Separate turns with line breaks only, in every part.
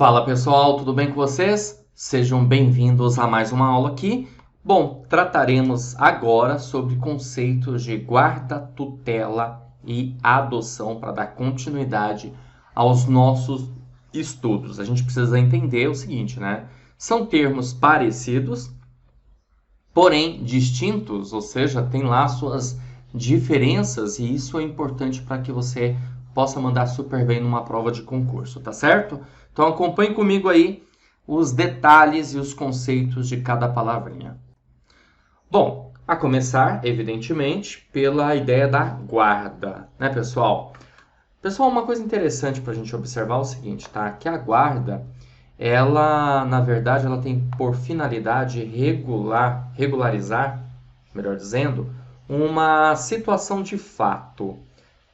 Fala pessoal, tudo bem com vocês? Sejam bem-vindos a mais uma aula aqui. Bom, trataremos agora sobre conceitos de guarda, tutela e adoção para dar continuidade aos nossos estudos. A gente precisa entender o seguinte, né? São termos parecidos, porém distintos, ou seja, tem lá suas diferenças e isso é importante para que você possa mandar super bem numa prova de concurso, tá certo? Então acompanhe comigo aí os detalhes e os conceitos de cada palavrinha. Bom, a começar, evidentemente, pela ideia da guarda, né, pessoal? Pessoal, uma coisa interessante para a gente observar é o seguinte, tá? Que a guarda, ela, na verdade, ela tem por finalidade regularizar, melhor dizendo, uma situação de fato.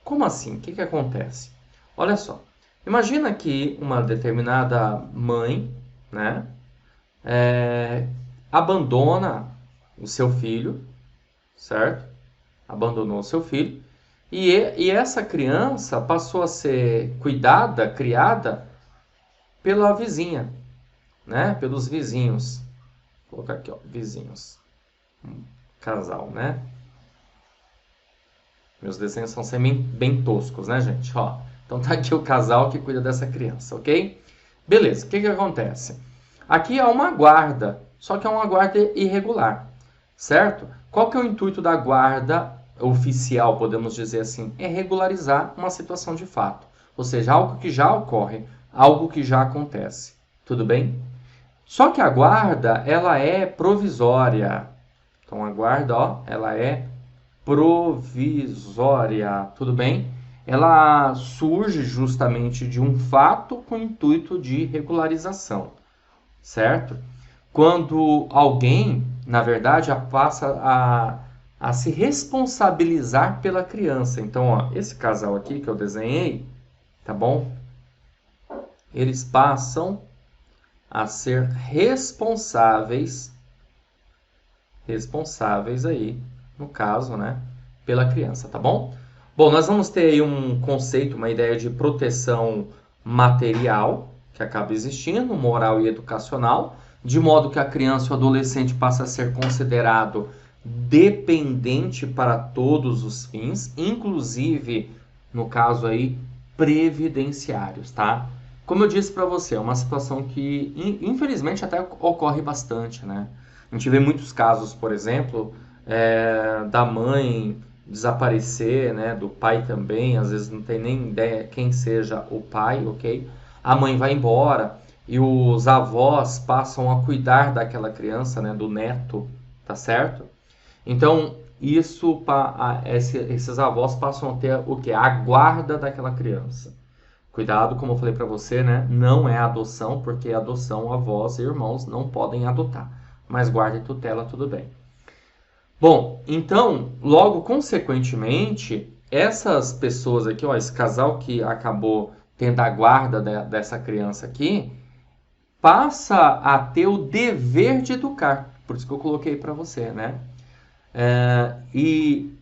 Como assim? O que acontece? Olha só, imagina que uma determinada mãe, né, abandona o seu filho, certo? Abandonou o seu filho, e essa criança passou a ser cuidada, criada pela vizinha, né? Pelos vizinhos. Vou colocar aqui, ó, vizinhos. Um casal, né? Meus desenhos são sempre bem toscos, né, gente? Ó, então tá aqui o casal que cuida dessa criança, ok? Beleza, o que acontece? Aqui há uma guarda, só que é uma guarda irregular, certo? Qual que é o intuito da guarda oficial, podemos dizer assim? É regularizar uma situação de fato, ou seja, algo que já ocorre, algo que já acontece, tudo bem? Só que a guarda, ela é provisória. Então a guarda, ó, ela é provisória, tudo bem? Ela surge justamente de um fato com o intuito de regularização, certo? Quando alguém, na verdade, passa a se responsabilizar pela criança. Então, ó, esse casal aqui que eu desenhei, tá bom? Eles passam a ser responsáveis aí, no caso, né, pela criança, tá bom? Bom, nós vamos ter aí um conceito, uma ideia de proteção material, que acaba existindo, moral e educacional, de modo que a criança ou adolescente passa a ser considerado dependente para todos os fins, inclusive, no caso aí, previdenciários, tá? Como eu disse para você, é uma situação que, infelizmente, até ocorre bastante, né? A gente vê muitos casos, por exemplo, da mãe desaparecer, né? Do pai também, às vezes não tem nem ideia quem seja o pai, ok? A mãe vai embora e os avós passam a cuidar daquela criança, né? Do neto, tá certo? Então, esses avós passam a ter o quê? A guarda daquela criança. Cuidado, como eu falei para você, né? Não é adoção, porque adoção avós e irmãos não podem adotar. Mas guarda e tutela, tudo bem. Bom, então, logo consequentemente, essas pessoas aqui, ó, esse casal que acabou tendo a guarda dessa criança aqui, passa a ter o dever de educar. Por isso que eu coloquei para você, né? E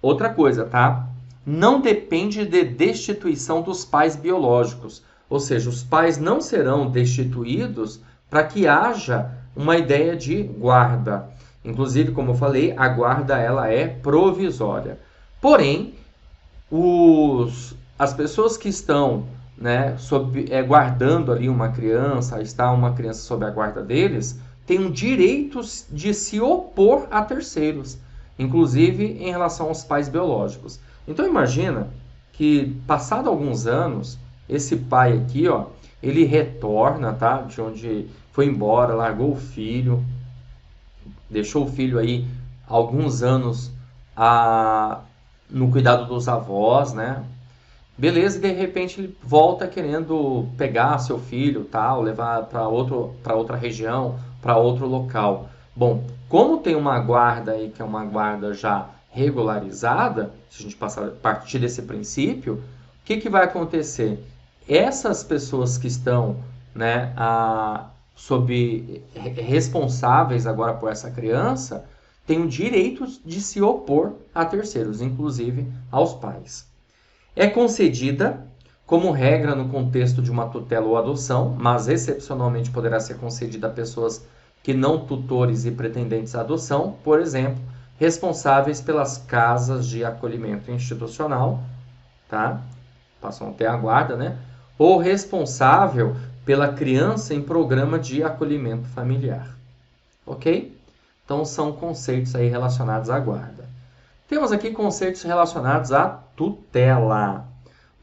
outra coisa, tá? Não depende de destituição dos pais biológicos. Ou seja, os pais não serão destituídos para que haja uma ideia de guarda. Inclusive, como eu falei, a guarda ela é provisória. Porém, as pessoas que estão, né, guardando ali uma criança, está uma criança sob a guarda deles, têm o direito de se opor a terceiros, inclusive em relação aos pais biológicos. Então imagina que, passado alguns anos, esse pai aqui, ó, ele retorna, tá, de onde foi embora, largou o filho, deixou o filho aí alguns anos no cuidado dos avós, né? Beleza, e de repente ele volta querendo pegar seu filho, tal, levar para outra região, para outro local. Bom, como tem uma guarda aí que é uma guarda já regularizada, se a gente partir desse princípio, o que vai acontecer? Essas pessoas que estão, né, responsáveis agora por essa criança têm o direito de se opor a terceiros, inclusive aos pais. É concedida como regra no contexto de uma tutela ou adoção, mas excepcionalmente poderá ser concedida a pessoas que não tutores e pretendentes à adoção, por exemplo, responsáveis pelas casas de acolhimento institucional, tá? Passam até a guarda, né? Ou responsável pela criança em programa de acolhimento familiar. Ok? Então são conceitos aí relacionados à guarda. Temos aqui conceitos relacionados à tutela.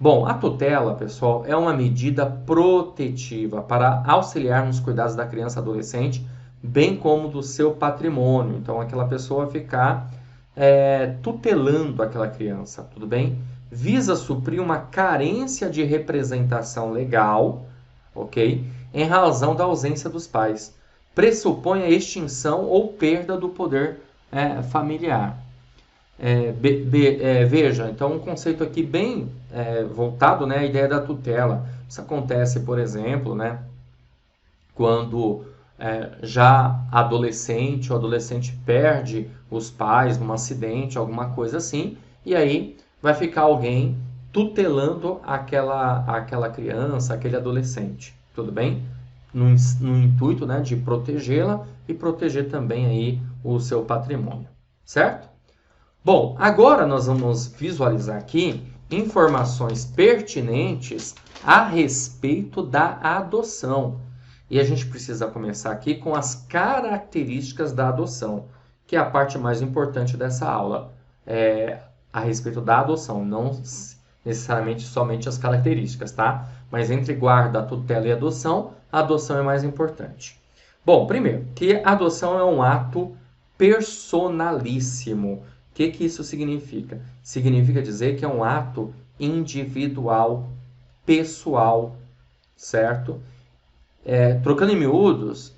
Bom, a tutela, pessoal, é uma medida protetiva para auxiliar nos cuidados da criança e adolescente, bem como do seu patrimônio. Então, aquela pessoa ficar tutelando aquela criança, tudo bem? Visa suprir uma carência de representação legal, ok? Em razão da ausência dos pais. Pressupõe a extinção ou perda do poder familiar. Veja, então um conceito aqui bem voltado, né, à ideia da tutela. Isso acontece, por exemplo, né, quando já adolescente, o adolescente perde os pais num acidente, alguma coisa assim, e aí vai ficar alguém tutelando aquela criança, aquele adolescente, tudo bem? No intuito, né, de protegê-la e proteger também aí o seu patrimônio, certo? Bom, agora nós vamos visualizar aqui informações pertinentes a respeito da adoção. E a gente precisa começar aqui com as características da adoção, que é a parte mais importante dessa aula, a respeito da adoção, não necessariamente somente as características, tá? Mas entre guarda, tutela e adoção, a adoção é mais importante. Bom, primeiro, que a adoção é um ato personalíssimo. O que isso significa? Significa dizer que é um ato individual, pessoal, certo? Trocando em miúdos,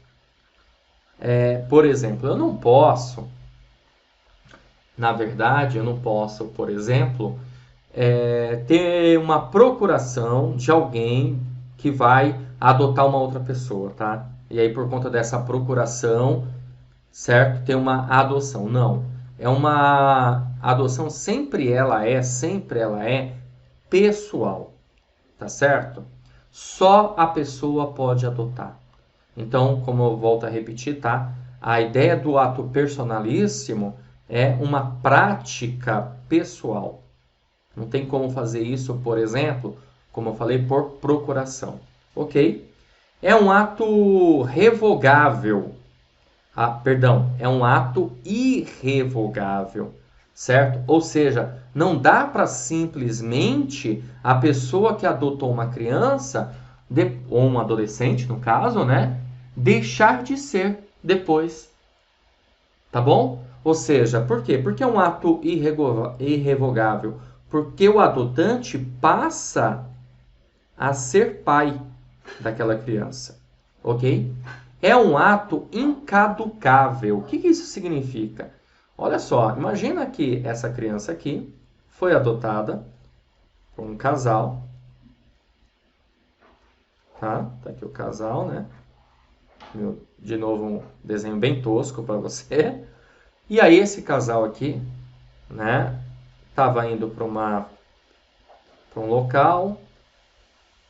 por exemplo, eu não posso, por exemplo, ter uma procuração de alguém que vai adotar uma outra pessoa, tá? E aí, por conta dessa procuração, certo? Ter uma adoção. Não. É uma adoção, sempre ela é pessoal, tá certo? Só a pessoa pode adotar. Então, como eu volto a repetir, tá? A ideia do ato personalíssimo é uma prática pessoal. Não tem como fazer isso, por exemplo, como eu falei, por procuração, ok? É um ato revogável. É um ato irrevogável, certo? Ou seja, não dá para simplesmente a pessoa que adotou uma criança, ou um adolescente, no caso, né, deixar de ser depois. Tá bom? Ou seja, por quê? Porque é um ato irrevogável. Porque o adotante passa a ser pai daquela criança, ok? É um ato incaducável. O que isso significa? Olha só, imagina que essa criança aqui foi adotada por um casal. Tá aqui o casal, né? De novo, um desenho bem tosco para você. E aí esse casal aqui, né? Estava indo para um local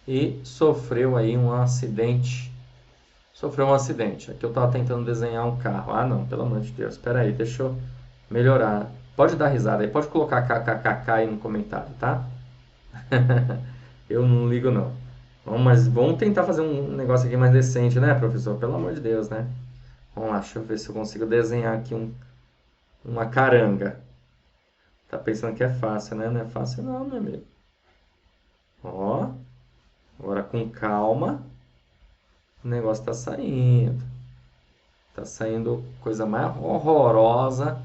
e sofreu aí um acidente. Aqui eu estava tentando desenhar um carro. Ah, não, pelo amor de Deus. Espera aí, deixa eu melhorar. Pode dar risada aí, pode colocar kkkk aí no comentário, tá? Eu não ligo, não. Mas vamos tentar fazer um negócio aqui mais decente, né, professor? Pelo amor de Deus, né? Vamos lá, deixa eu ver se eu consigo desenhar aqui uma caranga. Tá pensando que é fácil, né? Não é fácil não, meu amigo. Ó, agora com calma. O negócio tá saindo. Tá saindo coisa mais horrorosa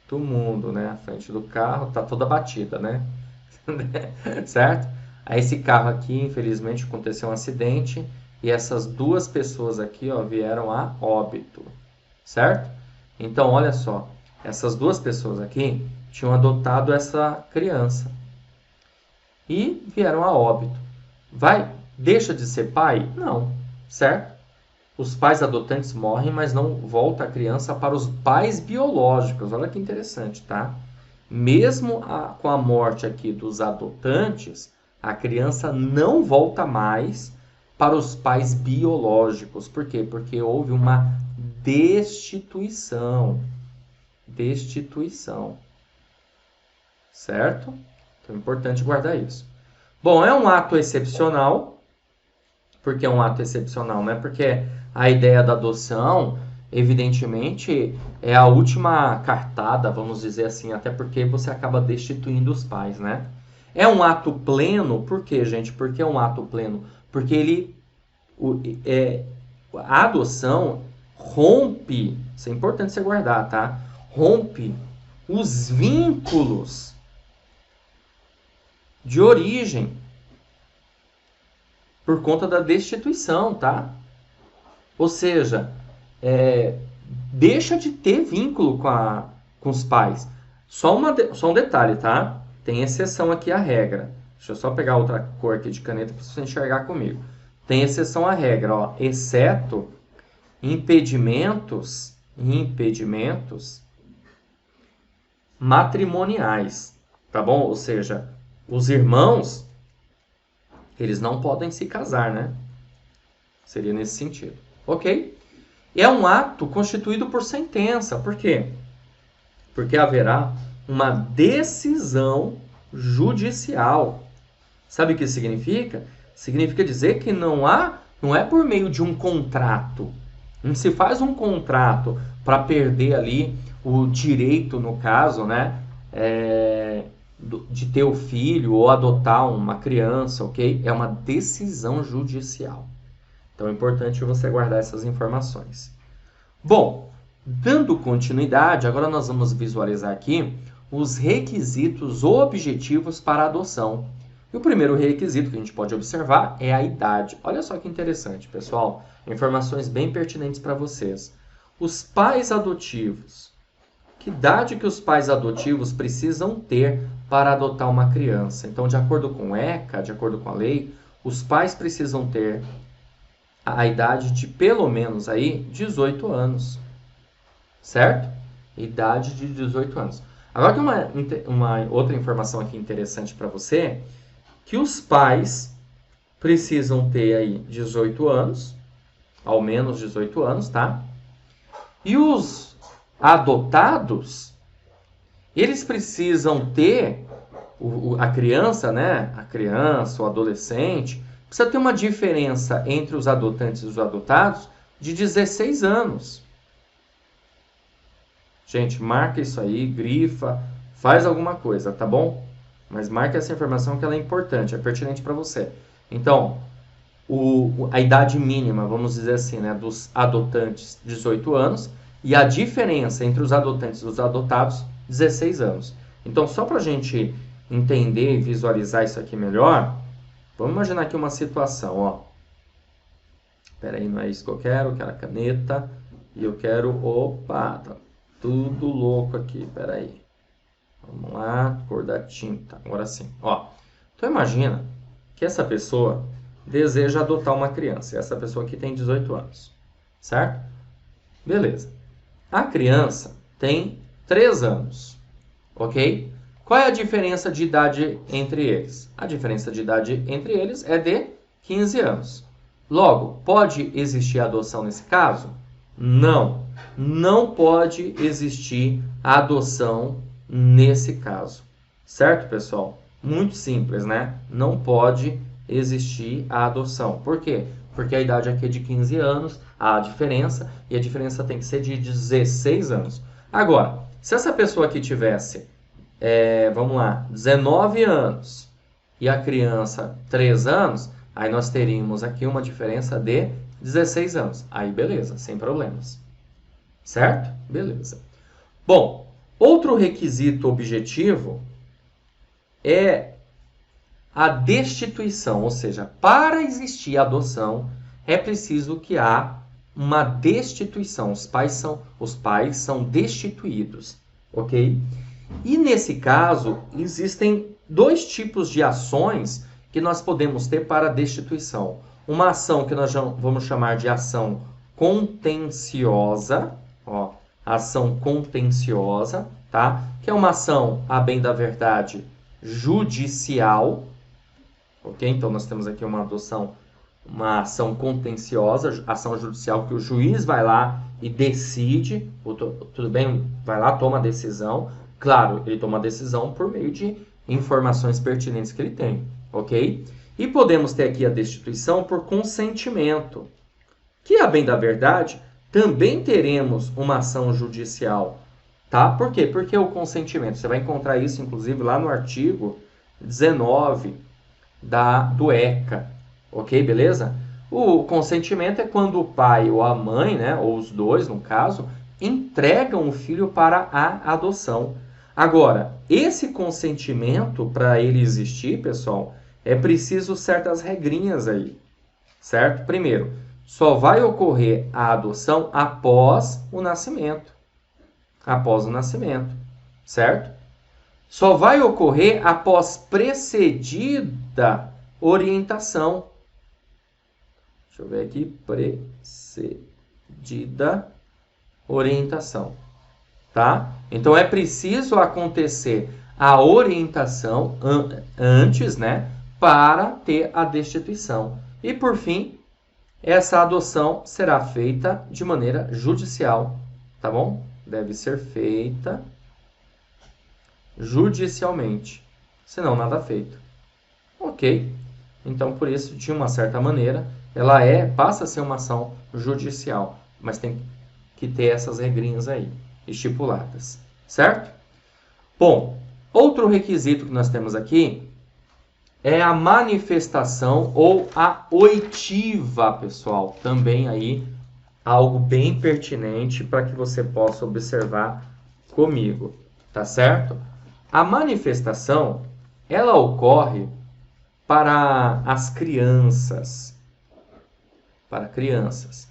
do mundo, né? A frente do carro tá toda batida, né? Certo? Aí esse carro aqui, infelizmente, aconteceu um acidente e essas duas pessoas aqui, ó, vieram a óbito, certo? Então, olha só, essas duas pessoas aqui tinham adotado essa criança e vieram a óbito. Deixa de ser pai? Não, certo? Os pais adotantes morrem, mas não volta a criança para os pais biológicos. Olha que interessante, tá? Mesmo com a morte aqui dos adotantes, A criança não volta mais para os pais biológicos. Por quê? Porque houve uma destituição. Destituição. Certo? Então é importante guardar isso. Bom, é um ato excepcional. Por que é um ato excepcional? Não é porque a ideia da adoção, evidentemente, é a última cartada, vamos dizer assim, até porque você acaba destituindo os pais, né? É um ato pleno, por quê, gente? Por que é um ato pleno? Porque a adoção rompe, isso é importante você guardar, tá? Rompe os vínculos de origem por conta da destituição, tá? Ou seja, deixa de ter vínculo com os pais. Só um detalhe, tá? Tem exceção aqui à regra. Deixa eu só pegar outra cor aqui de caneta para você enxergar comigo. Tem exceção à regra, ó, exceto impedimentos matrimoniais, tá bom? Ou seja, os irmãos, eles não podem se casar, né? Seria nesse sentido, ok? É um ato constituído por sentença. Por quê? Porque haverá uma decisão judicial. Sabe o que isso significa? Significa dizer que não é por meio de um contrato. Não se faz um contrato para perder ali o direito, no caso, né, de ter o filho ou adotar uma criança, ok? É uma decisão judicial. Então é importante você guardar essas informações. Bom, dando continuidade, agora nós vamos visualizar aqui os requisitos objetivos para a adoção. E o primeiro requisito que a gente pode observar é a idade. Olha só que interessante, pessoal. Informações bem pertinentes para vocês. Os pais adotivos. Que idade que os pais adotivos precisam ter para adotar uma criança? Então, de acordo com o ECA, de acordo com a lei, os pais precisam ter a idade de pelo menos aí 18 anos. Certo? Idade de 18 anos. Agora tem uma outra informação aqui interessante para você, que os pais precisam ter aí 18 anos, ao menos 18 anos, tá? E os adotados, eles precisam ter, a criança, né? A criança, o adolescente, precisa ter uma diferença entre os adotantes e os adotados de 16 anos. Gente, marca isso aí, grifa, faz alguma coisa, tá bom? Mas marca essa informação que ela é importante, é pertinente para você. Então, a idade mínima, vamos dizer assim, né, dos adotantes, 18 anos, e a diferença entre os adotantes e os adotados, 16 anos. Então, só para a gente entender e visualizar isso aqui melhor, vamos imaginar aqui uma situação, ó. Espera aí, não é isso que eu quero a caneta, e eu quero, opa, tá tudo louco aqui, espera aí. Vamos lá, cor da tinta, agora sim. Ó, então imagina que essa pessoa deseja adotar uma criança. Essa pessoa aqui tem 18 anos, certo? Beleza. A criança tem 3 anos, ok? Qual é a diferença de idade entre eles? A diferença de idade entre eles é de 15 anos. Logo, pode existir adoção nesse caso? Não. Não pode existir a adoção nesse caso. Certo, pessoal? Muito simples, né? Não pode existir a adoção. Por quê? Porque a idade aqui é de 15 anos, há a diferença, e a diferença tem que ser de 16 anos. Agora, se essa pessoa aqui tivesse, vamos lá, 19 anos e a criança 3 anos, aí nós teríamos aqui uma diferença de 16 anos. Aí beleza, sem problemas. Certo? Beleza. Bom, outro requisito objetivo é a destituição, ou seja, para existir adoção é preciso que há uma destituição. Os pais são destituídos, ok? E nesse caso existem 2 tipos de ações que nós podemos ter para a destituição. Uma ação que nós vamos chamar de ação contenciosa, ó, ação contenciosa, tá? Que é uma ação, a bem da verdade, judicial, ok? Então, nós temos aqui uma adoção, uma ação contenciosa, ação judicial que o juiz vai lá e decide, tudo bem, vai lá, toma a decisão. Claro, ele toma a decisão por meio de informações pertinentes que ele tem, ok? E podemos ter aqui a destituição por consentimento, que, a bem da verdade, também teremos uma ação judicial, tá? Por quê? Porque o consentimento, você vai encontrar isso, inclusive, lá no artigo 19 do ECA, ok? Beleza? O consentimento é quando o pai ou a mãe, né, ou os dois, no caso, entregam o filho para a adoção. Agora, esse consentimento, para ele existir, pessoal, é preciso certas regrinhas aí, certo? Primeiro, só vai ocorrer a adoção após o nascimento. Após o nascimento, certo? Só vai ocorrer após precedida orientação. Deixa eu ver aqui, precedida orientação, tá? Então é preciso acontecer a orientação antes, né, para ter a destituição. E por fim, essa adoção será feita de maneira judicial, tá bom? Deve ser feita judicialmente, senão nada feito. Ok? Então, por isso, de uma certa maneira, ela passa a ser uma ação judicial, mas tem que ter essas regrinhas aí, estipuladas, certo? Bom, outro requisito que nós temos aqui é a manifestação ou a oitiva, pessoal. Também aí algo bem pertinente para que você possa observar comigo, tá certo? A manifestação, ela ocorre para as crianças. Para crianças.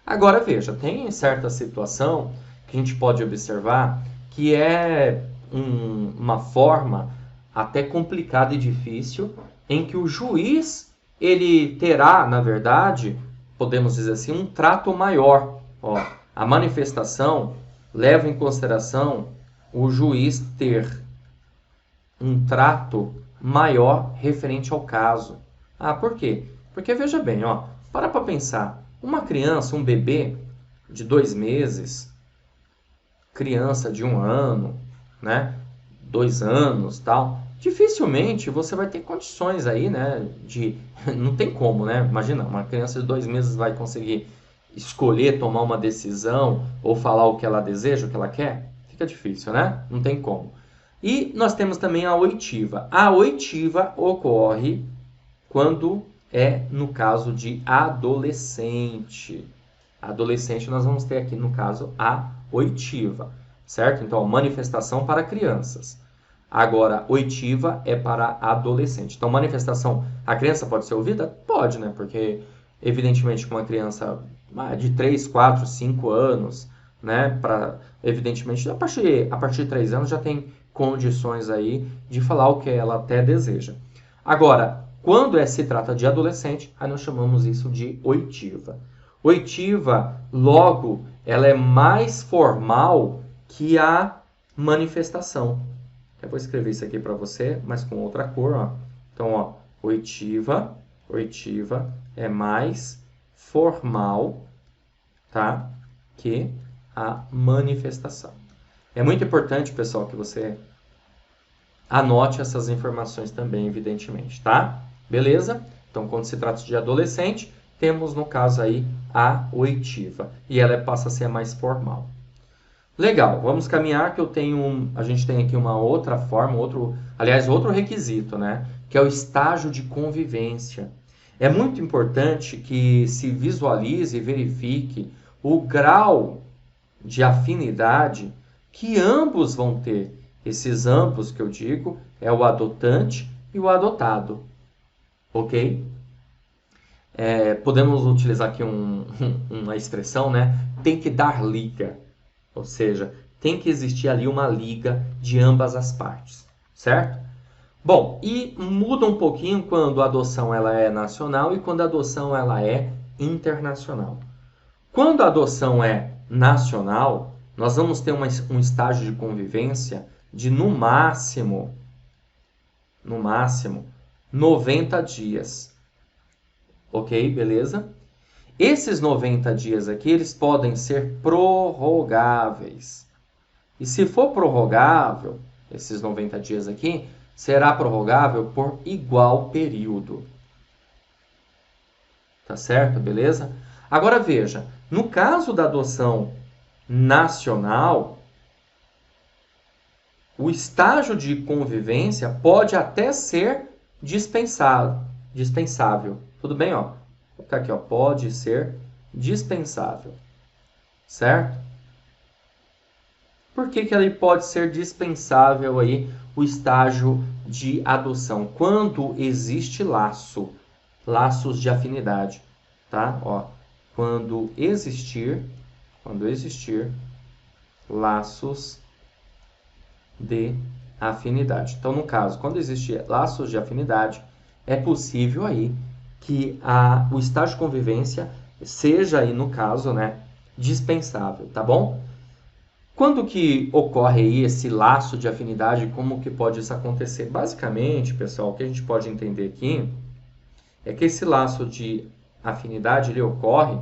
Agora, veja, tem certa situação que a gente pode observar que é uma forma até complicada e difícil, em que o juiz, ele terá, na verdade, podemos dizer assim, um trato maior. Ó, a manifestação leva em consideração o juiz ter um trato maior referente ao caso. Ah, por quê? Porque, veja bem, ó, para pensar, uma criança, um bebê de 2 meses, criança de 1 ano, né, 2 anos, tal, dificilmente você vai ter condições aí, né, não tem como, né, imagina, uma criança de 2 meses vai conseguir escolher, tomar uma decisão, ou falar o que ela deseja, o que ela quer, fica difícil, né, não tem como. E nós temos também a oitiva. A oitiva ocorre quando é no caso de adolescente. Adolescente nós vamos ter aqui, no caso, a oitiva, certo? Então, manifestação para crianças. Agora, oitiva é para adolescente. Então, manifestação, a criança pode ser ouvida? Pode, né? Porque, evidentemente, com uma criança de 3, 4, 5 anos, né? Evidentemente, a partir de 3 anos já tem condições aí de falar o que ela até deseja. Agora, quando se trata de adolescente, aí nós chamamos isso de oitiva. Oitiva, logo, ela é mais formal que a manifestação. Eu vou escrever isso aqui para você, mas com outra cor, ó. Então, ó, oitiva é mais formal, tá? Que a manifestação. É muito importante, pessoal, que você anote essas informações também, evidentemente, tá? Beleza? Então, quando se trata de adolescente, temos, no caso aí, a oitiva. E ela passa a ser mais formal. Legal, vamos caminhar que a gente tem aqui uma outra forma, outro requisito, né? Que é o estágio de convivência. É muito importante que se visualize e verifique o grau de afinidade que ambos vão ter. Esses ambos que eu digo é o adotante e o adotado, ok? Podemos utilizar aqui uma expressão, né? Tem que dar liga, ou seja, tem que existir ali uma liga de ambas as partes, certo? Bom, e muda um pouquinho quando a adoção ela é nacional e quando a adoção ela é internacional. Quando a adoção é nacional, nós vamos ter um estágio de convivência de no máximo 90 dias. Ok, beleza? Esses 90 dias aqui, eles podem ser prorrogáveis. E se for prorrogável, esses 90 dias aqui, será prorrogável por igual período. Tá certo? Beleza? Agora veja, no caso da adoção nacional, o estágio de convivência pode até ser dispensável. Tudo bem, ó? Vou colocar aqui, ó, pode ser dispensável. Certo? Por que ele pode ser dispensável aí o estágio de adoção? Quando existe laços de afinidade, tá? Ó, quando existir laços de afinidade. Então, no caso, quando existir laços de afinidade, é possível aí que o estágio de convivência seja aí, no caso, né, dispensável, tá bom? Quando que ocorre aí esse laço de afinidade? Como que pode isso acontecer? Basicamente, pessoal, o que a gente pode entender aqui é que esse laço de afinidade ele ocorre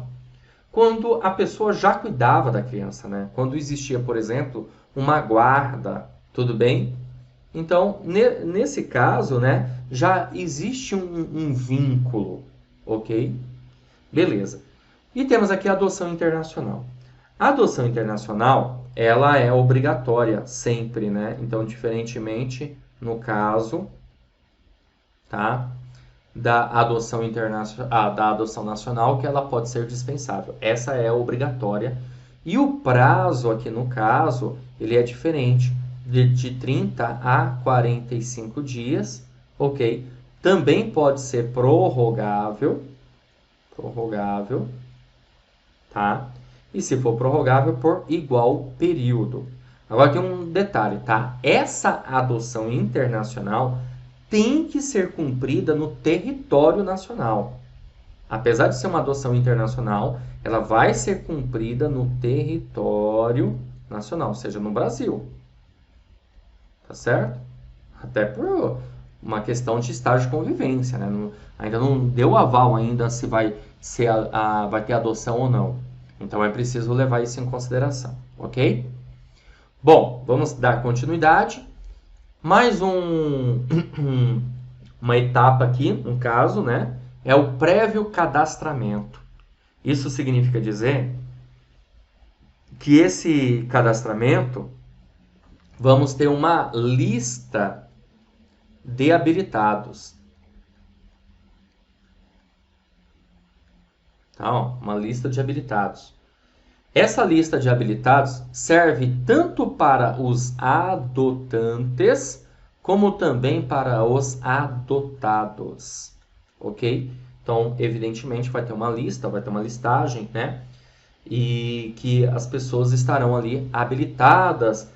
quando a pessoa já cuidava da criança, né? Quando existia, por exemplo, uma guarda, tudo bem? Então, nesse caso, né, já existe um vínculo, ok? Beleza. E temos aqui a adoção internacional. A adoção internacional, ela é obrigatória sempre, né? Então, diferentemente, no caso, tá? Da adoção da adoção nacional, que ela pode ser dispensável. Essa é obrigatória. E o prazo aqui no caso, ele é diferente, de 30 a 45 dias, ok? Também pode ser prorrogável, tá? E se for prorrogável, por igual período. Agora tem um detalhe, tá? Essa adoção internacional tem que ser cumprida no território nacional. Apesar de ser uma adoção internacional, ela vai ser cumprida no território nacional, ou seja, no Brasil. Tá certo? Até por uma questão de estágio de convivência, né? Ainda não deu aval ainda se vai vai ter adoção ou não. Então é preciso levar isso em consideração, ok? Bom, vamos dar continuidade. Mais uma etapa aqui, no caso, né? É o prévio cadastramento. Isso significa dizer que esse cadastramento, vamos ter uma lista de habilitados. Tá? Uma lista de habilitados. Essa lista de habilitados serve tanto para os adotantes, como também para os adotados. Ok? Então, evidentemente, vai ter uma lista, vai ter uma listagem, né? E que as pessoas estarão ali habilitadas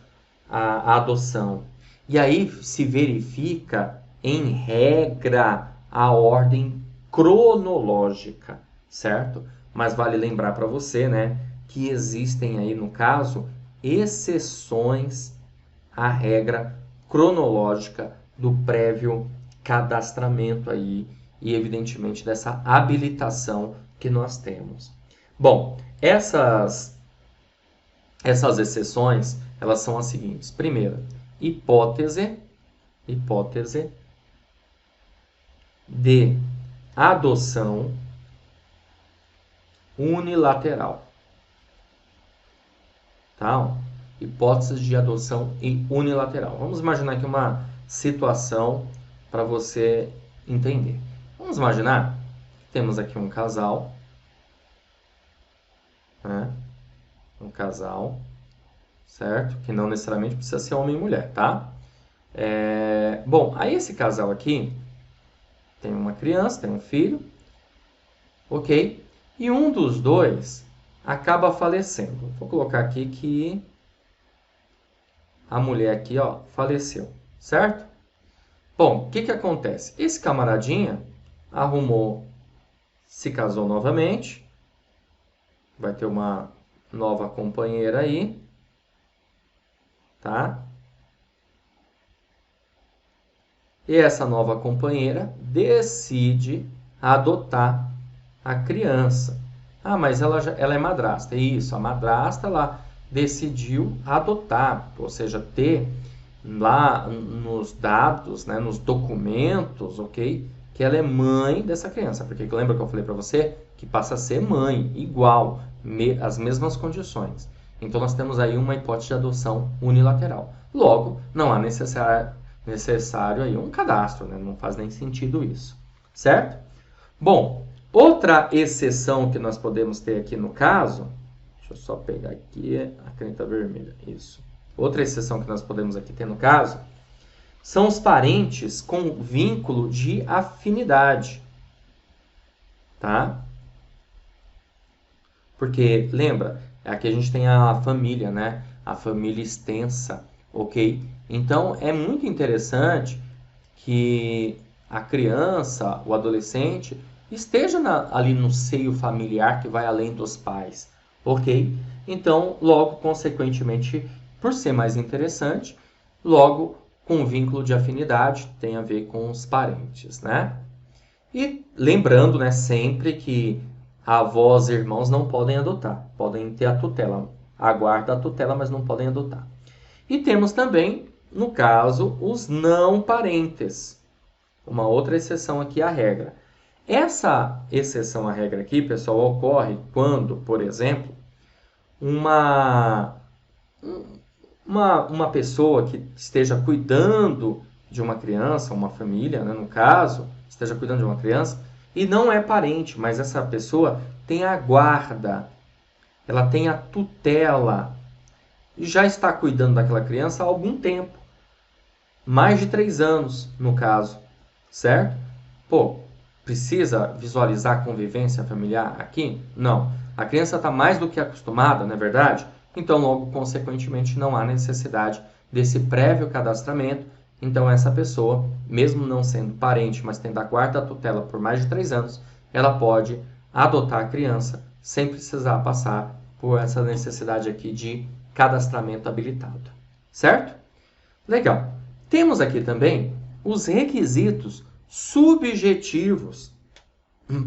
à adoção. E aí se verifica, em regra, a ordem cronológica, certo? Mas vale lembrar para você, né, que existem aí, no caso, exceções à regra cronológica do prévio cadastramento aí e, evidentemente, dessa habilitação que nós temos. Bom, essas exceções, elas são as seguintes. Primeira, hipótese de adoção unilateral. Tá? Hipótese de adoção unilateral. Vamos imaginar aqui uma situação para você entender. Vamos imaginar que temos aqui um casal, né? Um casal, certo? Que não necessariamente precisa ser homem e mulher, tá? Bom, aí esse casal aqui tem uma criança, tem um filho, ok? E um dos dois acaba falecendo. Vou colocar aqui que a mulher aqui, ó, faleceu, certo? Bom, o que acontece? Esse camaradinha se casou novamente, vai ter uma nova companheira aí, tá? E essa nova companheira decide adotar a criança. Ah, mas ela é madrasta. Isso, a madrasta ela decidiu adotar, ou seja, ter lá nos dados, né, nos documentos, ok? Que ela é mãe dessa criança. Porque lembra que eu falei para você que passa a ser mãe, igual, as mesmas condições. Então nós temos aí uma hipótese de adoção unilateral. Logo, não há necessário aí um cadastro, né? Não faz nem sentido isso, certo? Bom, outra exceção que nós podemos ter aqui no caso, deixa eu só pegar aqui a caneta vermelha, isso. Outra exceção que nós podemos aqui ter no caso são os parentes com vínculo de afinidade, tá? Porque, lembra, aqui a gente tem a família, né? A família extensa, ok? Então, é muito interessante que a criança, o adolescente, esteja ali no seio familiar que vai além dos pais, ok? Então, logo, consequentemente, por ser mais interessante, logo, com vínculo de afinidade, tem a ver com os parentes, né? E lembrando, né, sempre que avós e irmãos não podem adotar, podem ter a tutela, a guarda a tutela, mas não podem adotar. E temos também, no caso, os não parentes. Uma outra exceção aqui à regra. Essa exceção à regra aqui, pessoal, ocorre quando, por exemplo, uma pessoa que esteja cuidando de uma criança, uma família, né, no caso, esteja cuidando de uma criança, e não é parente, mas essa pessoa tem a guarda, ela tem a tutela, e já está cuidando daquela criança há algum tempo. Mais de 3 anos, no caso, certo? Pô, precisa visualizar a convivência familiar aqui? Não. A criança está mais do que acostumada, não é verdade? Então, logo, consequentemente, não há necessidade desse prévio cadastramento. Então, essa pessoa, mesmo não sendo parente, mas tendo a guarda tutela por mais de 3 anos, ela pode adotar a criança sem precisar passar por essa necessidade aqui de cadastramento habilitado. Certo? Legal. Temos aqui também os requisitos subjetivos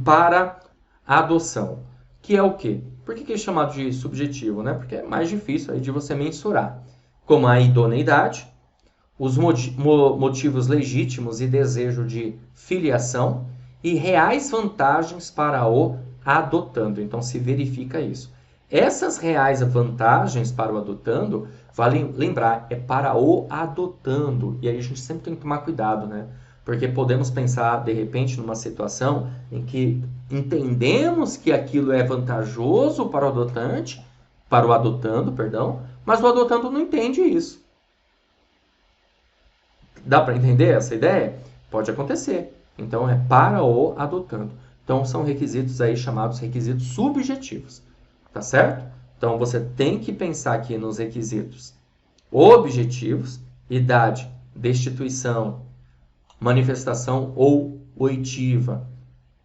para a adoção, que é o quê? Por que é chamado de subjetivo, né? Porque é mais difícil aí de você mensurar, como a idoneidade, os motivos legítimos e desejo de filiação e reais vantagens para o adotando. Então se verifica isso. Essas reais vantagens para o adotando, vale lembrar, é para o adotando. E aí a gente sempre tem que tomar cuidado, né? Porque podemos pensar, de repente, numa situação em que entendemos que aquilo é vantajoso para o adotante, para o adotando, perdão, mas o adotando não entende isso. Dá para entender essa ideia? Pode acontecer. Então, é para o adotando. Então, são requisitos aí chamados requisitos subjetivos. Tá certo? Então, você tem que pensar aqui nos requisitos objetivos, idade, destituição, manifestação ou oitiva,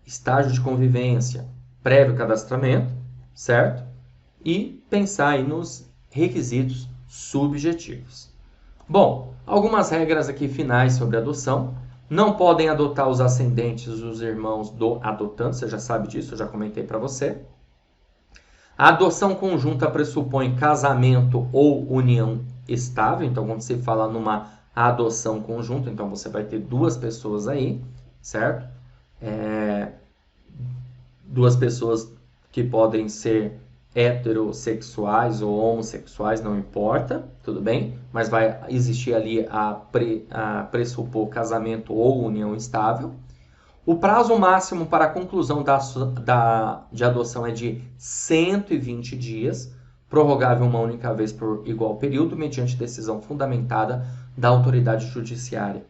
estágio de convivência, prévio cadastramento, certo? E pensar aí nos requisitos subjetivos. Bom, algumas regras aqui finais sobre adoção. Não podem adotar os ascendentes os irmãos do adotando, você já sabe disso, eu já comentei para você. A adoção conjunta pressupõe casamento ou união estável. Então, quando se fala numa adoção conjunta, então você vai ter duas pessoas aí, certo? Duas pessoas que podem ser heterossexuais ou homossexuais, não importa, tudo bem? Mas vai existir ali a pressupor casamento ou união estável. O prazo máximo para a conclusão de adoção é de 120 dias, prorrogável uma única vez por igual período, mediante decisão fundamentada da autoridade judiciária.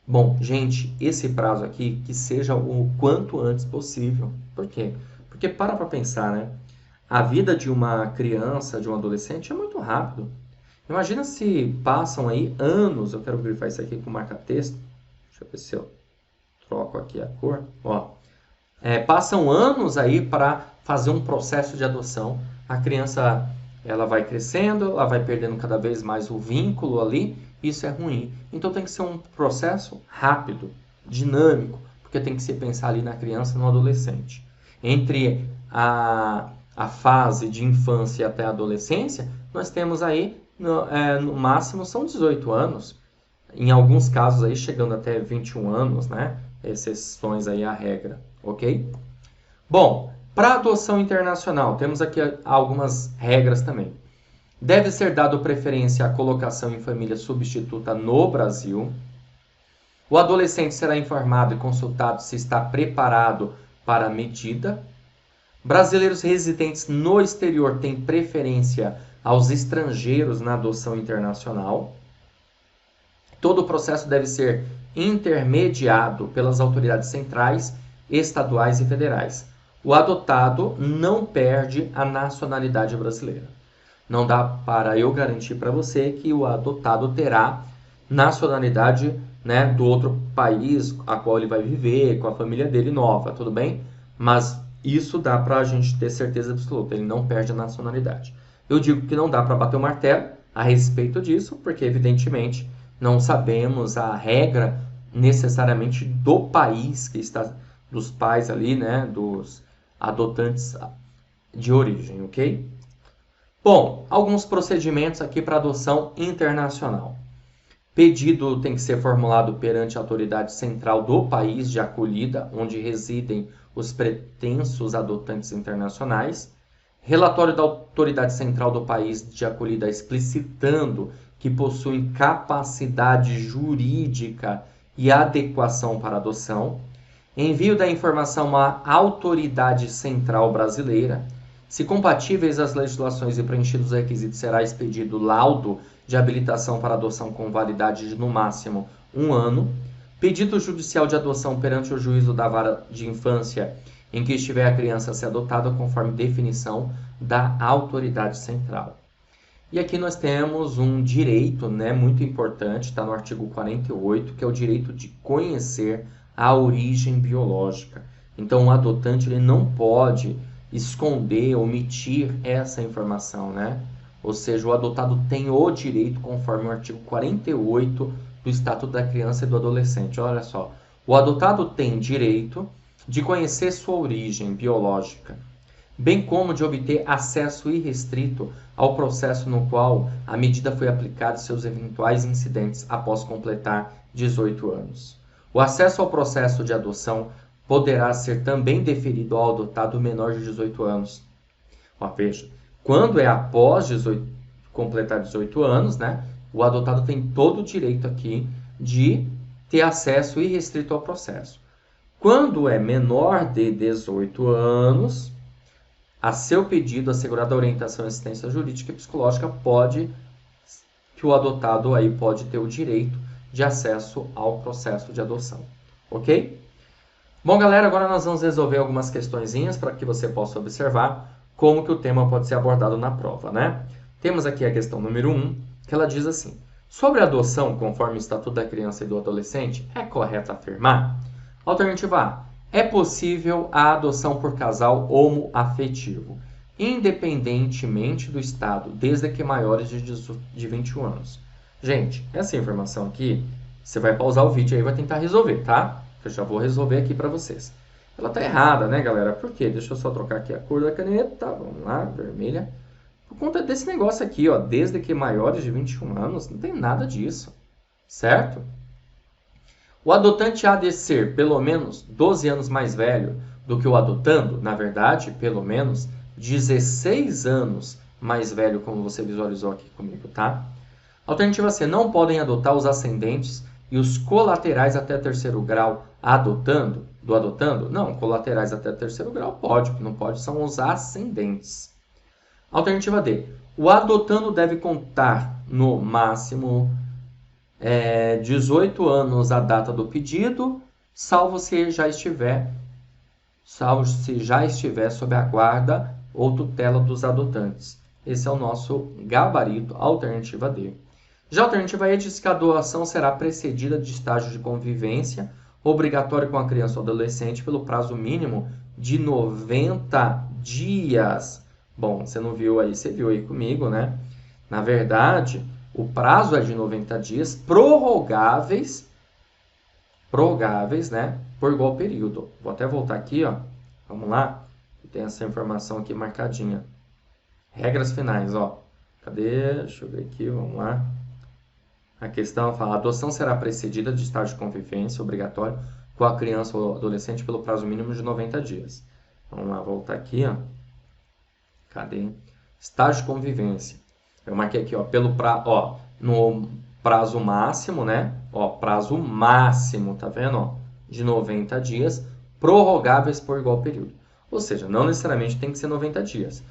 Bom, gente, esse prazo aqui que seja o quanto antes possível. Por quê? Porque para pensar, né? A vida de uma criança, de um adolescente é muito rápido. Imagina se passam aí anos, eu quero grifar isso aqui com marca-texto. Deixa eu ver se eu troco aqui a cor. Ó, passam anos aí para fazer um processo de adoção. A criança ela vai crescendo, ela vai perdendo cada vez mais o vínculo ali. isso é ruim. Então tem que ser um processo rápido, dinâmico, porque tem que se pensar ali na criança e no adolescente. Entre a fase de infância até a adolescência, nós temos aí, no máximo, são 18 anos. Em alguns casos aí chegando até 21 anos, né? Exceções aí à regra, ok? Bom, para adoção internacional, temos aqui algumas regras também. Deve ser dado preferência à colocação em família substituta no Brasil. O adolescente será informado e consultado se está preparado para a medida. Brasileiros residentes no exterior têm preferência aos estrangeiros na adoção internacional. Todo o processo deve ser intermediado pelas autoridades centrais, estaduais e federais. O adotado não perde a nacionalidade brasileira. Não dá para eu garantir para você que o adotado terá nacionalidade, né, do outro país a qual ele vai viver, com a família dele nova, tudo bem? Mas isso dá para a gente ter certeza absoluta, ele não perde a nacionalidade. Eu digo que não dá para bater o martelo a respeito disso, porque evidentemente não sabemos a regra necessariamente do país que está, dos pais ali, né, dos adotantes de origem, ok? Bom, alguns procedimentos aqui para adoção internacional. Pedido tem que ser formulado perante a autoridade central do país de acolhida, onde residem os pretensos adotantes internacionais. Relatório da autoridade central do país de acolhida explicitando que possuem capacidade jurídica e adequação para adoção. Envio da informação à autoridade central brasileira. Se compatíveis as legislações e preenchidos os requisitos, será expedido laudo de habilitação para adoção com validade de, no máximo, 1 ano. Pedido judicial de adoção perante o juízo da vara de infância em que estiver a criança a ser adotada, conforme definição da autoridade central. E aqui nós temos um direito, né, muito importante, está no artigo 48, que é o direito de conhecer a origem biológica. Então, o adotante ele não pode esconder, omitir essa informação, né? Ou seja, o adotado tem o direito, conforme o artigo 48 do Estatuto da Criança e do Adolescente. Olha só, o adotado tem direito de conhecer sua origem biológica, bem como de obter acesso irrestrito ao processo no qual a medida foi aplicada e seus eventuais incidentes após completar 18 anos. O acesso ao processo de adoção poderá ser também deferido ao adotado menor de 18 anos. Ó, veja, quando é após completar 18 anos, né, o adotado tem todo o direito aqui de ter acesso irrestrito ao processo. Quando é menor de 18 anos, a seu pedido, assegurada a orientação, assistência jurídica e psicológica, que o adotado aí pode ter o direito de acesso ao processo de adoção. Ok? Bom, galera, agora nós vamos resolver algumas questõezinhas para que você possa observar como que o tema pode ser abordado na prova, né? Temos aqui a questão número 1, que ela diz assim: sobre a adoção, conforme o Estatuto da Criança e do Adolescente, é correto afirmar? Alternativa A: é possível a adoção por casal homoafetivo, independentemente do estado, desde que maiores de 21 anos. Gente, essa informação aqui, você vai pausar o vídeo aí e vai tentar resolver, tá? Eu já vou resolver aqui para vocês. Ela tá errada, né, galera? Por quê? Deixa eu só trocar aqui a cor da caneta. Vamos lá, vermelha. Por conta desse negócio aqui, ó, desde que maiores de 21 anos, não tem nada disso, certo? O adotante há de ser pelo menos 12 anos mais velho do que o adotando, na verdade, pelo menos 16 anos mais velho, como você visualizou aqui comigo, tá? Alternativa C: não podem adotar os ascendentes e os colaterais até 3º grau do adotando? Não, colaterais até 3º grau pode, o que não pode são os ascendentes. Alternativa D: o adotando deve contar no máximo 18 anos a data do pedido, salvo se já estiver sob a guarda ou tutela dos adotantes. Esse é o nosso gabarito, alternativa D. Já a alternativa E diz que a doação será precedida de estágio de convivência obrigatório com a criança ou adolescente pelo prazo mínimo de 90 dias. Bom, você não viu aí, você viu aí comigo, né? Na verdade, O prazo é de 90 dias, prorrogáveis, né, por igual período. Vou até voltar aqui, ó. Vamos lá. Tem essa informação aqui marcadinha. Regras finais, ó. Cadê? Deixa eu ver aqui, vamos lá. A questão fala: a adoção será precedida de estágio de convivência obrigatório com a criança ou adolescente pelo prazo mínimo de 90 dias. Vamos lá, voltar aqui, ó. Cadê? Estágio de convivência. Eu marquei aqui, ó, no prazo máximo, né? Ó, prazo máximo, tá vendo, ó? De 90 dias, prorrogáveis por igual período. Ou seja, não necessariamente tem que ser 90 dias.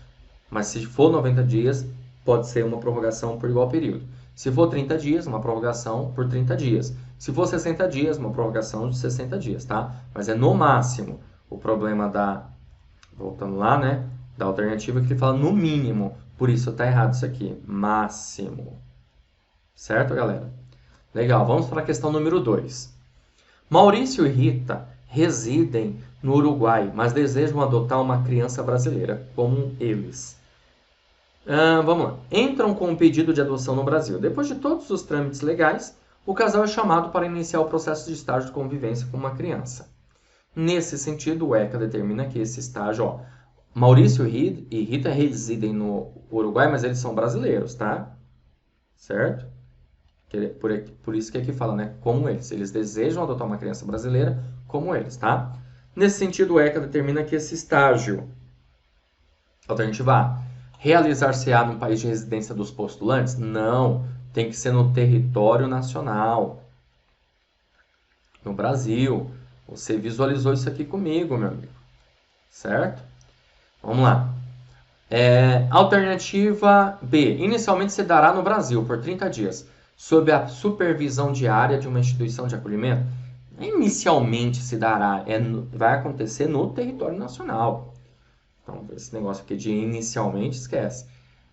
Mas se for 90 dias, pode ser uma prorrogação por igual período. Se for 30 dias, uma prorrogação por 30 dias. Se for 60 dias, uma prorrogação de 60 dias, tá? Mas é no máximo. O problema voltando lá, né? Da alternativa que ele fala no mínimo. Por isso tá errado isso aqui. Máximo. Certo, galera? Legal, vamos para a questão número 2. Maurício e Rita residem no Uruguai, mas desejam adotar uma criança brasileira, como eles. Vamos lá. Entram com um pedido de adoção no Brasil. Depois de todos os trâmites legais, o casal é chamado para iniciar o processo de estágio de convivência com uma criança. Nesse sentido, o ECA determina que esse estágio, Maurício e Rita residem no Uruguai, mas eles são brasileiros, tá? Certo? Por isso que aqui fala, né? Como eles. Eles desejam adotar uma criança brasileira como eles, tá? Nesse sentido, o ECA determina que esse estágio, alternativa A, realizar-se-á no país de residência dos postulantes? Não, tem que ser no território nacional, no Brasil. Você visualizou isso aqui comigo, meu amigo, certo? Vamos lá. Alternativa B, inicialmente se dará no Brasil por 30 dias, sob a supervisão diária de uma instituição de acolhimento. Inicialmente se dará, vai acontecer no território nacional. Então, esse negócio aqui de inicialmente, esquece.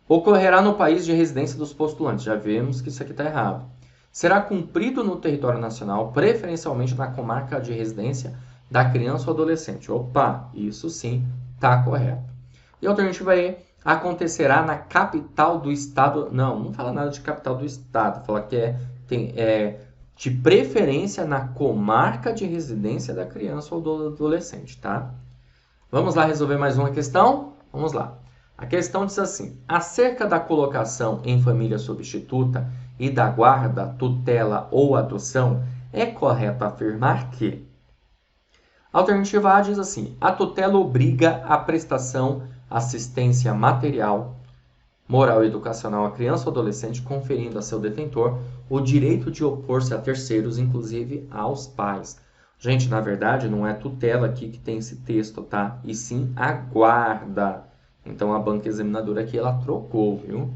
Ocorrerá no país de residência dos postulantes. Já vemos que isso aqui está errado. Será cumprido no território nacional, preferencialmente na comarca de residência da criança ou adolescente. Opa, isso sim está correto. E a alternativa E, acontecerá na capital do estado. Não fala nada de capital do estado. Fala que é de preferência na comarca de residência da criança ou do adolescente, tá? Vamos lá resolver mais uma questão? Vamos lá. A questão diz assim: acerca da colocação em família substituta e da guarda, tutela ou adoção, é correto afirmar que... A alternativa A diz assim: a tutela obriga a prestação, assistência material, moral e educacional à criança ou adolescente, conferindo a seu detentor o direito de opor-se a terceiros, inclusive aos pais. Gente, na verdade, não é tutela aqui que tem esse texto, tá? E sim a guarda. Então, a banca examinadora aqui, ela trocou, viu?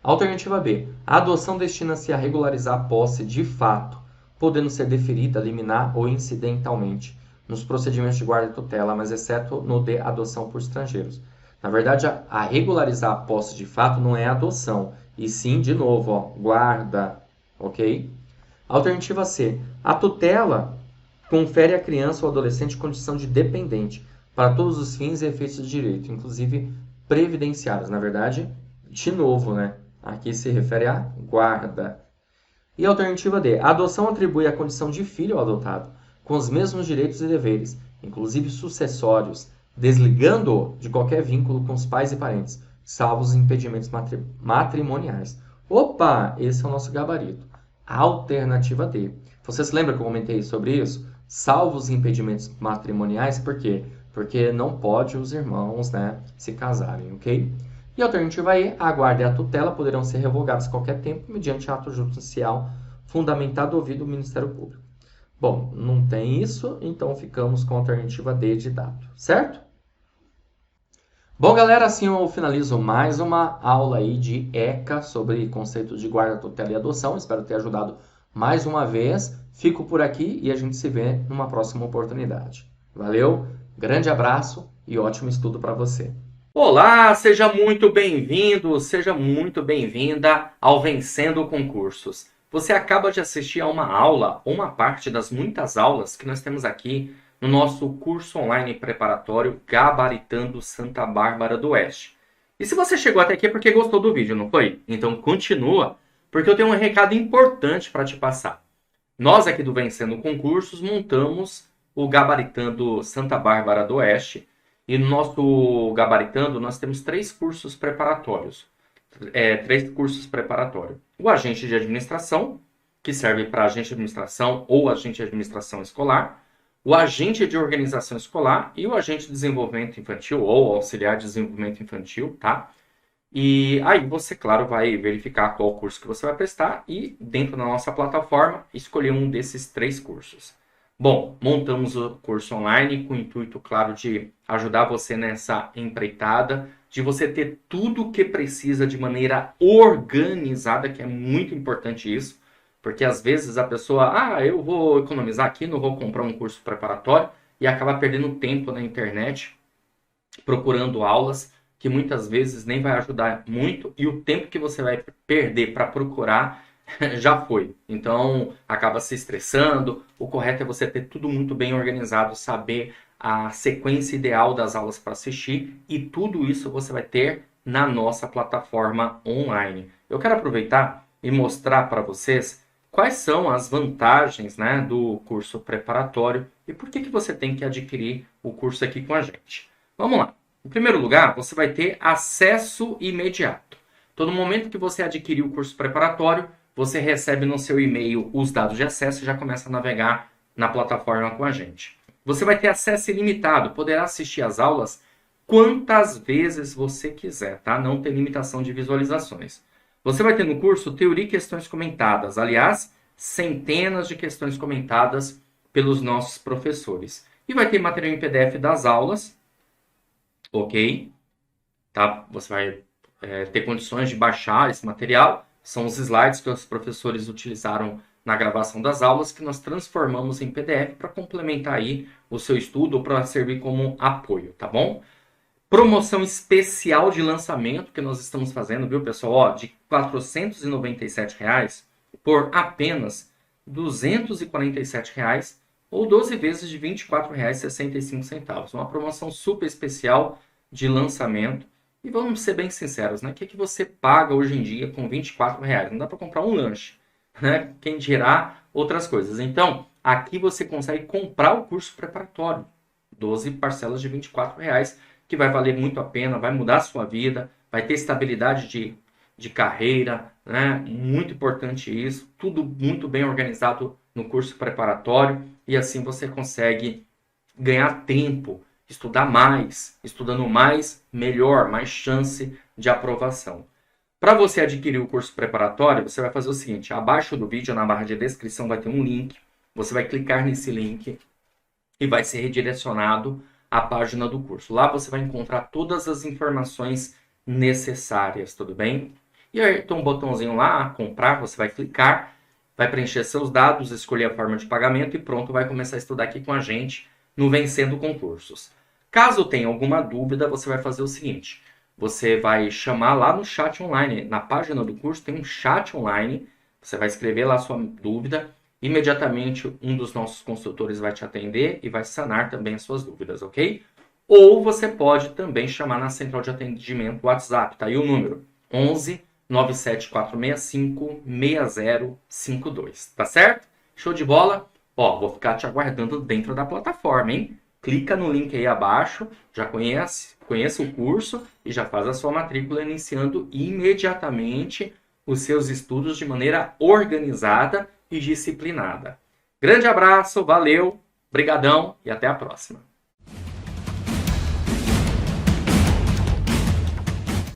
Alternativa B. A adoção destina-se a regularizar a posse de fato, podendo ser deferida, liminar ou incidentalmente nos procedimentos de guarda e tutela, mas exceto no de adoção por estrangeiros. Na verdade, a regularizar a posse de fato não é adoção, e sim, de novo, guarda, ok? Alternativa C. A tutela confere à criança ou adolescente condição de dependente para todos os fins e efeitos de direito, inclusive previdenciários. Na verdade, de novo, né? Aqui se refere à guarda. E a alternativa D. A adoção atribui a condição de filho ao adotado, com os mesmos direitos e deveres, inclusive sucessórios, desligando-o de qualquer vínculo com os pais e parentes, salvo os impedimentos matrimoniais. Opa, esse é o nosso gabarito. Alternativa D. Você se lembra que eu comentei sobre isso? Salvo os impedimentos matrimoniais, por quê? Porque não pode os irmãos, né, se casarem, ok? E a alternativa E, a guarda e a tutela poderão ser revogadas a qualquer tempo mediante ato judicial fundamentado ouvido o Ministério Público. Bom, não tem isso, então ficamos com a alternativa D de dado, certo? Bom, galera, assim eu finalizo mais uma aula aí de ECA sobre conceitos de guarda, tutela e adoção. Espero ter ajudado mais uma vez. Fico por aqui e a gente se vê numa próxima oportunidade. Valeu, grande abraço e ótimo estudo para você. Olá, seja muito bem-vindo, seja muito bem-vinda ao Vencendo Concursos. Você acaba de assistir a uma aula, ou uma parte das muitas aulas que nós temos aqui no nosso curso online preparatório Gabaritando Santa Bárbara do Oeste. E se você chegou até aqui é porque gostou do vídeo, não foi? Então continua, porque eu tenho um recado importante para te passar. Nós aqui do Vencendo Concursos montamos o Gabaritando Santa Bárbara do Oeste, e no nosso Gabaritando nós temos 3 cursos preparatórios. 3 cursos preparatórios. O agente de administração, que serve para agente de administração ou agente de administração escolar, o agente de organização escolar e o agente de desenvolvimento infantil ou auxiliar de desenvolvimento infantil, tá? E aí você, claro, vai verificar qual curso que você vai prestar e, dentro da nossa plataforma, escolher um desses 3 cursos. Bom, montamos o curso online com o intuito, claro, de ajudar você nessa empreitada, de você ter tudo o que precisa de maneira organizada, que é muito importante isso, porque às vezes a pessoa, eu vou economizar aqui, não vou comprar um curso preparatório, e acaba perdendo tempo na internet, procurando aulas, que muitas vezes nem vai ajudar muito, e o tempo que você vai perder para procurar já foi. Então, acaba se estressando. O correto é você ter tudo muito bem organizado, saber a sequência ideal das aulas para assistir, e tudo isso você vai ter na nossa plataforma online. Eu quero aproveitar e mostrar para vocês quais são as vantagens, né, do curso preparatório e por que você tem que adquirir o curso aqui com a gente. Vamos lá. Em primeiro lugar, você vai ter acesso imediato. Todo momento que você adquirir o curso preparatório, você recebe no seu e-mail os dados de acesso e já começa a navegar na plataforma com a gente. Você vai ter acesso ilimitado, poderá assistir às aulas quantas vezes você quiser, tá? Não tem limitação de visualizações. Você vai ter no curso teoria e questões comentadas. Aliás, centenas de questões comentadas pelos nossos professores. E vai ter material em PDF das aulas, ok? Tá? Você vai ter condições de baixar esse material. São os slides que os professores utilizaram na gravação das aulas que nós transformamos em PDF para complementar aí o seu estudo ou para servir como apoio, tá bom? Promoção especial de lançamento que nós estamos fazendo, viu, pessoal? De R$ 497 por apenas R$ 247 ou 12 vezes de R$ 24,65. Uma promoção super especial de lançamento. E vamos ser bem sinceros, né? O que você paga hoje em dia com R$ 24? Não dá para comprar um lanche, né? Quem dirá outras coisas. Então, aqui você consegue comprar o curso preparatório. 12 parcelas de R$ 24, que vai valer muito a pena, vai mudar a sua vida, vai ter estabilidade de carreira, né? Muito importante isso. Tudo muito bem organizado no curso preparatório. E assim você consegue ganhar tempo, estudar mais, estudando mais, melhor, mais chance de aprovação. Para você adquirir o curso preparatório, você vai fazer o seguinte, abaixo do vídeo, na barra de descrição, vai ter um link, você vai clicar nesse link e vai ser redirecionado à página do curso. Lá você vai encontrar todas as informações necessárias, tudo bem? E aí tem um botãozinho lá, comprar, você vai clicar, vai preencher seus dados, escolher a forma de pagamento e pronto, vai começar a estudar aqui com a gente no Vencendo Concursos. Caso tenha alguma dúvida, você vai fazer o seguinte, você vai chamar lá no chat online, na página do curso tem um chat online, você vai escrever lá a sua dúvida, imediatamente um dos nossos consultores vai te atender e vai sanar também as suas dúvidas, ok? Ou você pode também chamar na central de atendimento WhatsApp, tá aí o número 11 97465 6052, tá certo? Show de bola? Ó, vou ficar te aguardando dentro da plataforma, hein? Clica no link aí abaixo, já conheça o curso e já faz a sua matrícula iniciando imediatamente os seus estudos de maneira organizada e disciplinada. Grande abraço, valeu, brigadão e até a próxima.